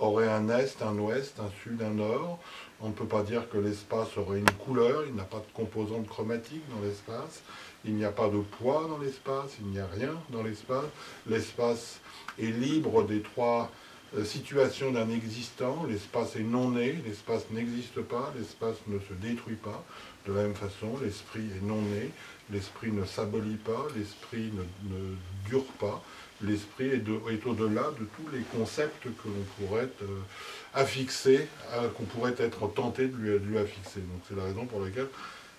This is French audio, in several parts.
aurait un est, un ouest, un sud, un nord. On ne peut pas dire que l'espace aurait une couleur, il n'y a pas de composante chromatique dans l'espace, il n'y a pas de poids dans l'espace, il n'y a rien dans l'espace. L'espace est libre des trois situations d'un existant. L'espace est non né, l'espace n'existe pas, l'espace ne se détruit pas. De la même façon, l'esprit est non né, l'esprit ne s'abolit pas, l'esprit ne dure pas. L'esprit est au-delà de tous les concepts que l'on pourrait affixer, qu'on pourrait être tenté de lui affixer. Donc c'est la raison pour laquelle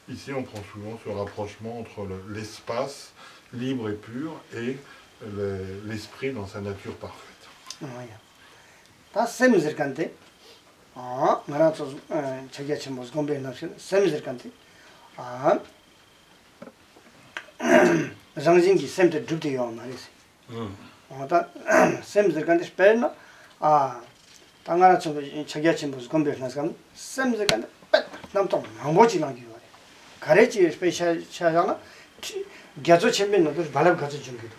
ici on prend souvent ce rapprochement entre l'espace libre et pur et l'esprit dans sa nature parfaite. 다 셈을 간데 나라서 자기가 지금 무슨 공부했나 셈을 간데 장진기 셈도 죽대요 말이지 다 셈을 간데 스페나 당하나 좀 자기가 지금 무슨 공부했나 셈을 간데 남도 망보지만 기요 가르치 스페셜 차잖아 겨저 챔빈도 발업 가서 준비도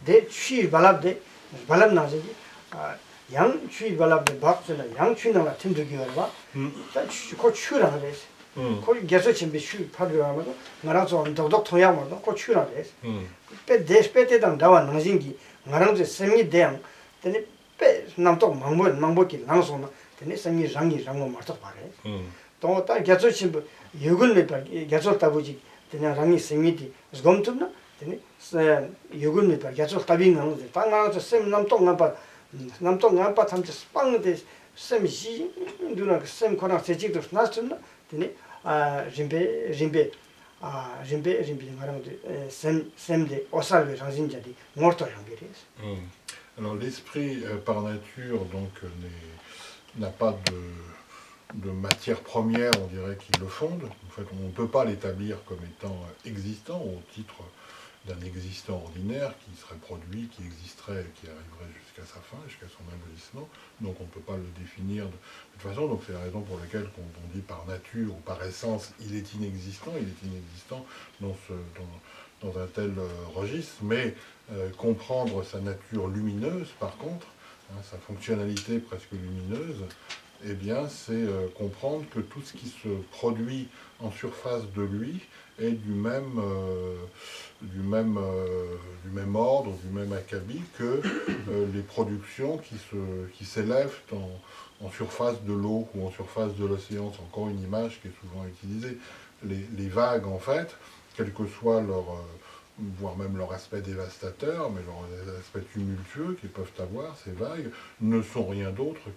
대 취 발업대 발업 나서지 양 취 발업대 박스나 양 취나가 팀들기가 봐. 그 취라는 거 있어. 거기 겨서 준비 취 파르라면 나라서 더덕 통양만 그 취라 그래. 배 대스페테당 나와 나진기 나랑제 생이 대양 되네 배 남도 망보기 나서나 되네 생이 장고 맞다 말해. 또다 겨서 준비 육을 내 겨서 따보지 되냐 랑이 생이디 좀좀나 되네 육을 내 겨서 따비는 거 땅가서 셈 남도 남도 남파 참지 빵데 셈시 누나 셈 코나 세직도 나스나 되네 림베 말하면 셈데 오살베 장진자디 모르토 향게레스. Alors l'esprit par nature donc n'a pas de matière première, on dirait, qui le fonde. En fait, on ne peut pas l'établir comme étant existant au titre d'un existant ordinaire qui serait produit, qui existerait, qui arriverait jusqu'à sa fin, jusqu'à son abolissement. Donc on ne peut pas le définir de toute façon. Donc c'est la raison pour laquelle quand on dit par nature ou par essence, il est inexistant dans un tel registre. Mais comprendre sa nature lumineuse, par contre, sa fonctionnalité presque lumineuse, eh bien, c'est comprendre que tout ce qui se produit en surface de lui est du même ordre, du même acabit que les productions qui s'élèvent en surface de l'eau ou en surface de l'océan. C'est encore une image qui est souvent utilisée. Les vagues, en fait, quel que soit voire même leur aspect dévastateur, mais leur aspect tumultueux qu'ils peuvent avoir, ces vagues, ne sont rien d'autre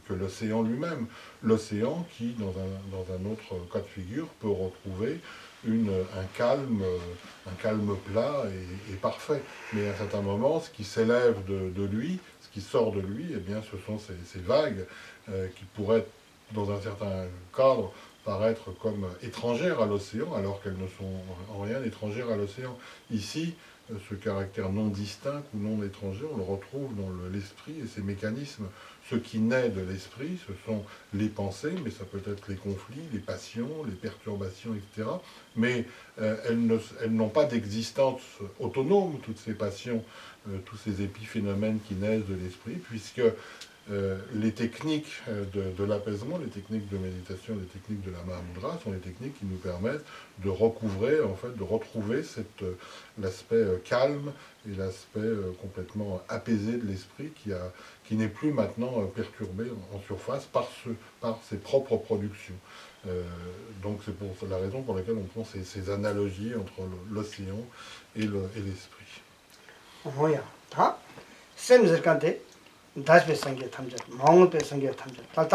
que l'océan lui-même. L'océan qui, dans un autre cas de figure, peut retrouver un calme plat et parfait. Mais à un certain moment, ce qui s'élève de lui, ce qui sort de lui, eh bien, ce sont ces vagues qui pourraient, dans un certain cadre, paraître comme étrangères à l'océan, alors qu'elles ne sont en rien étrangères à l'océan. Ici, ce caractère non distinct ou non étranger, on le retrouve dans l'esprit et ses mécanismes. Ce qui naît de l'esprit, ce sont les pensées, mais ça peut être les conflits, les passions, les perturbations, etc. Mais elles n'ont pas d'existence autonome, toutes ces passions, tous ces épiphénomènes qui naissent de l'esprit, puisque les techniques de l'apaisement, les techniques de méditation, les techniques de la Mahamudra sont les techniques qui nous permettent de recouvrer, en fait, de retrouver l'aspect calme et l'aspect complètement apaisé de l'esprit qui n'est plus maintenant perturbé en surface par ses propres productions. Donc c'est pour la raison pour laquelle on prend ces analogies entre l'océan et l'esprit. 뭐야? 다 셈을 간데 다시 배상게 탐자, 마음을 배상게 탐자.